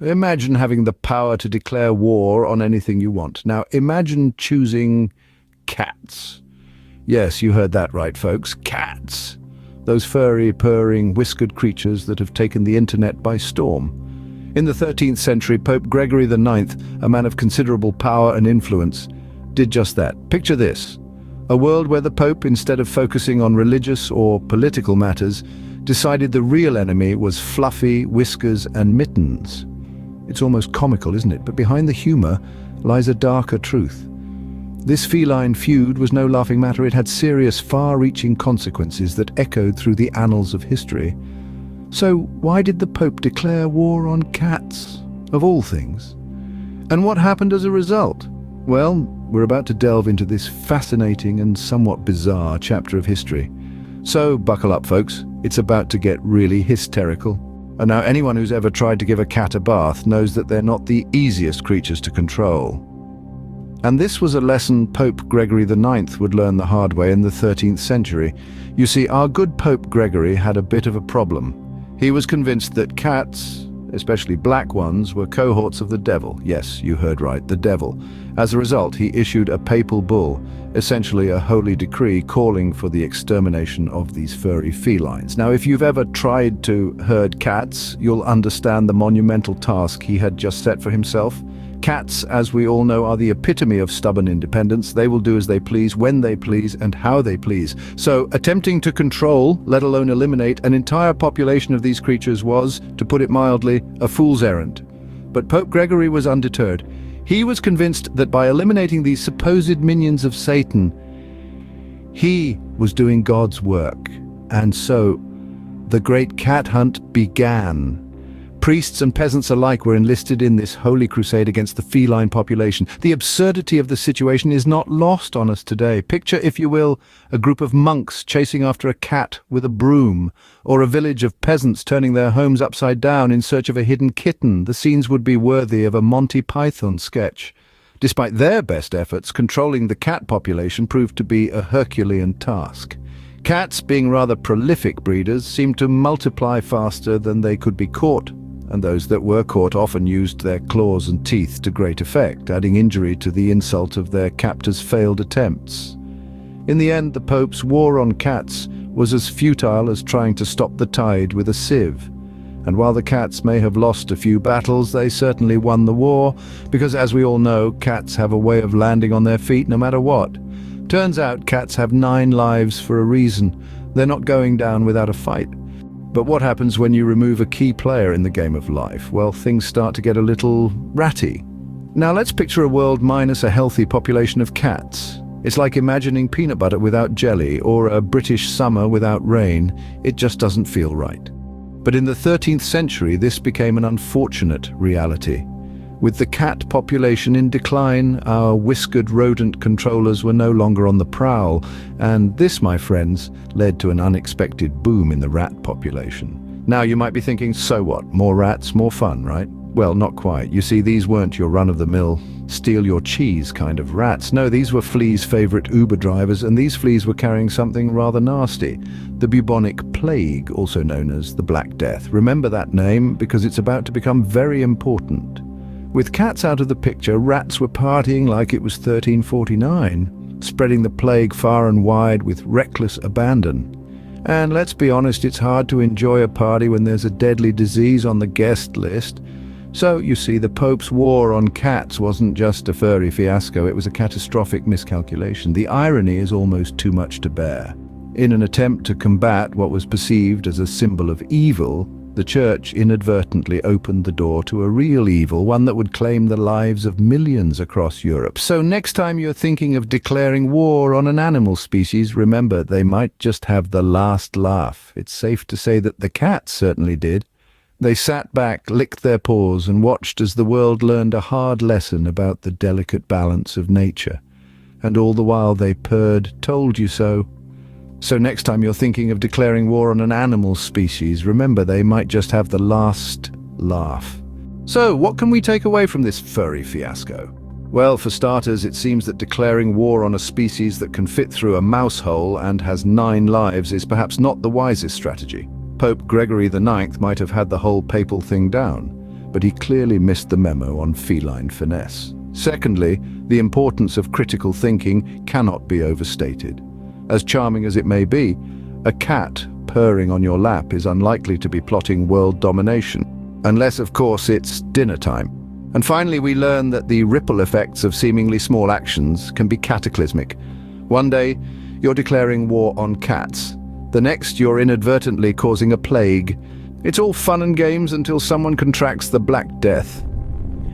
Imagine having the power to declare war on anything you want. Now, imagine choosing cats. Yes, you heard that right, folks. Cats. Those furry, purring, whiskered creatures that have taken the internet by storm. In the 13th century, Pope Gregory IX, a man of considerable power and influence, did just that. Picture this: a world where the Pope, instead of focusing on religious or political matters, decided the real enemy was fluffy whiskers and mittens. It's almost comical, isn't it? But behind the humor lies a darker truth. This feline feud was no laughing matter. It had serious, far-reaching consequences that echoed through the annals of history. So why did the Pope declare war on cats, of all things? And what happened as a result? Well, we're about to delve into this fascinating and somewhat bizarre chapter of history. So buckle up, folks. It's about to get really hysterical. And now anyone who's ever tried to give a cat a bath knows that they're not the easiest creatures to control. And this was a lesson Pope Gregory IX would learn the hard way in the 13th century. You see, our good Pope Gregory had a bit of a problem. He was convinced that cats, especially black ones, were cohorts of the devil. Yes, you heard right, the devil. As a result, he issued a papal bull, essentially a holy decree calling for the extermination of these furry felines. Now, if you've ever tried to herd cats, you'll understand the monumental task he had just set for himself. Cats, as we all know, are the epitome of stubborn independence. They will do as they please, when they please, and how they please. So, attempting to control, let alone eliminate, an entire population of these creatures was, to put it mildly, a fool's errand. But Pope Gregory was undeterred. He was convinced that by eliminating these supposed minions of Satan, he was doing God's work. And so, the great cat hunt began. Priests and peasants alike were enlisted in this holy crusade against the feline population. The absurdity of the situation is not lost on us today. Picture, if you will, a group of monks chasing after a cat with a broom, or a village of peasants turning their homes upside down in search of a hidden kitten. The scenes would be worthy of a Monty Python sketch. Despite their best efforts, controlling the cat population proved to be a Herculean task. Cats, being rather prolific breeders, seemed to multiply faster than they could be caught. And those that were caught often used their claws and teeth to great effect, adding injury to the insult of their captors' failed attempts. In the end, the Pope's war on cats was as futile as trying to stop the tide with a sieve. And while the cats may have lost a few battles, they certainly won the war, because as we all know, cats have a way of landing on their feet no matter what. Turns out cats have 9 lives for a reason. They're not going down without a fight. But what happens when you remove a key player in the game of life? Well, things start to get a little ratty. Now let's picture a world minus a healthy population of cats. It's like imagining peanut butter without jelly, or a British summer without rain. It just doesn't feel right. But in the 13th century, this became an unfortunate reality. With the cat population in decline, our whiskered rodent controllers were no longer on the prowl, and this, my friends, led to an unexpected boom in the rat population. Now you might be thinking, so what? More rats, more fun, right? Well, not quite. You see, these weren't your run-of-the-mill, steal-your-cheese kind of rats. No, these were fleas' favorite Uber drivers, and these fleas were carrying something rather nasty. The bubonic plague, also known as the Black Death. Remember that name, because it's about to become very important. With cats out of the picture, rats were partying like it was 1349, spreading the plague far and wide with reckless abandon. And let's be honest, it's hard to enjoy a party when there's a deadly disease on the guest list. So, you see, the Pope's war on cats wasn't just a furry fiasco, it was a catastrophic miscalculation. The irony is almost too much to bear. In an attempt to combat what was perceived as a symbol of evil, the Church inadvertently opened the door to a real evil, one that would claim the lives of millions across Europe. So next time you're thinking of declaring war on an animal species, remember they might just have the last laugh. It's safe to say that the cats certainly did. They sat back, licked their paws, and watched as the world learned a hard lesson about the delicate balance of nature. And all the while they purred, "Told you so." So next time you're thinking of declaring war on an animal species, remember they might just have the last laugh. So what can we take away from this furry fiasco? Well, for starters, it seems that declaring war on a species that can fit through a mouse hole and has 9 lives is perhaps not the wisest strategy. Pope Gregory IX might have had the whole papal thing down. but he clearly missed the memo on feline finesse. Secondly, the importance of critical thinking cannot be overstated. As charming as it may be, a cat purring on your lap is unlikely to be plotting world domination, unless, of course, it's dinner time. And finally, we learn that the ripple effects of seemingly small actions can be cataclysmic. One day, you're declaring war on cats. The next, you're inadvertently causing a plague. It's all fun and games until someone contracts the Black Death.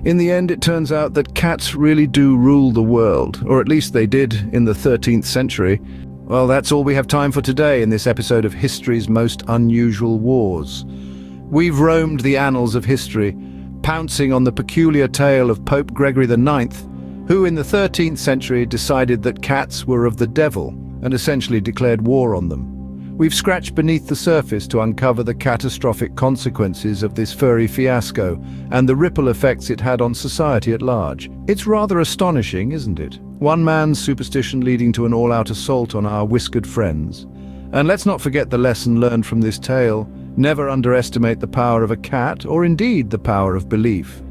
In the end, it turns out that cats really do rule the world, or at least they did in the 13th century. Well, that's all we have time for today in this episode of History's Most Unusual Wars. We've roamed the annals of history, pouncing on the peculiar tale of Pope Gregory IX, who in the 13th century decided that cats were of the devil and essentially declared war on them. We've scratched beneath the surface to uncover the catastrophic consequences of this furry fiasco and the ripple effects it had on society at large. It's rather astonishing, isn't it? One man's superstition leading to an all-out assault on our whiskered friends. And let's not forget the lesson learned from this tale. Never underestimate the power of a cat, or indeed the power of belief.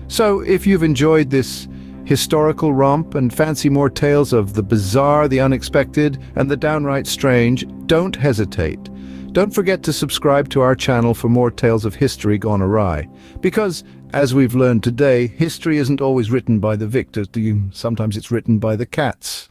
So, if you've enjoyed this historical romp and fancy more tales of the bizarre, the unexpected, and the downright strange, don't hesitate. Don't forget to subscribe to our channel for more tales of history gone awry. Because, as we've learned today, history isn't always written by the victors. Sometimes it's written by the cats.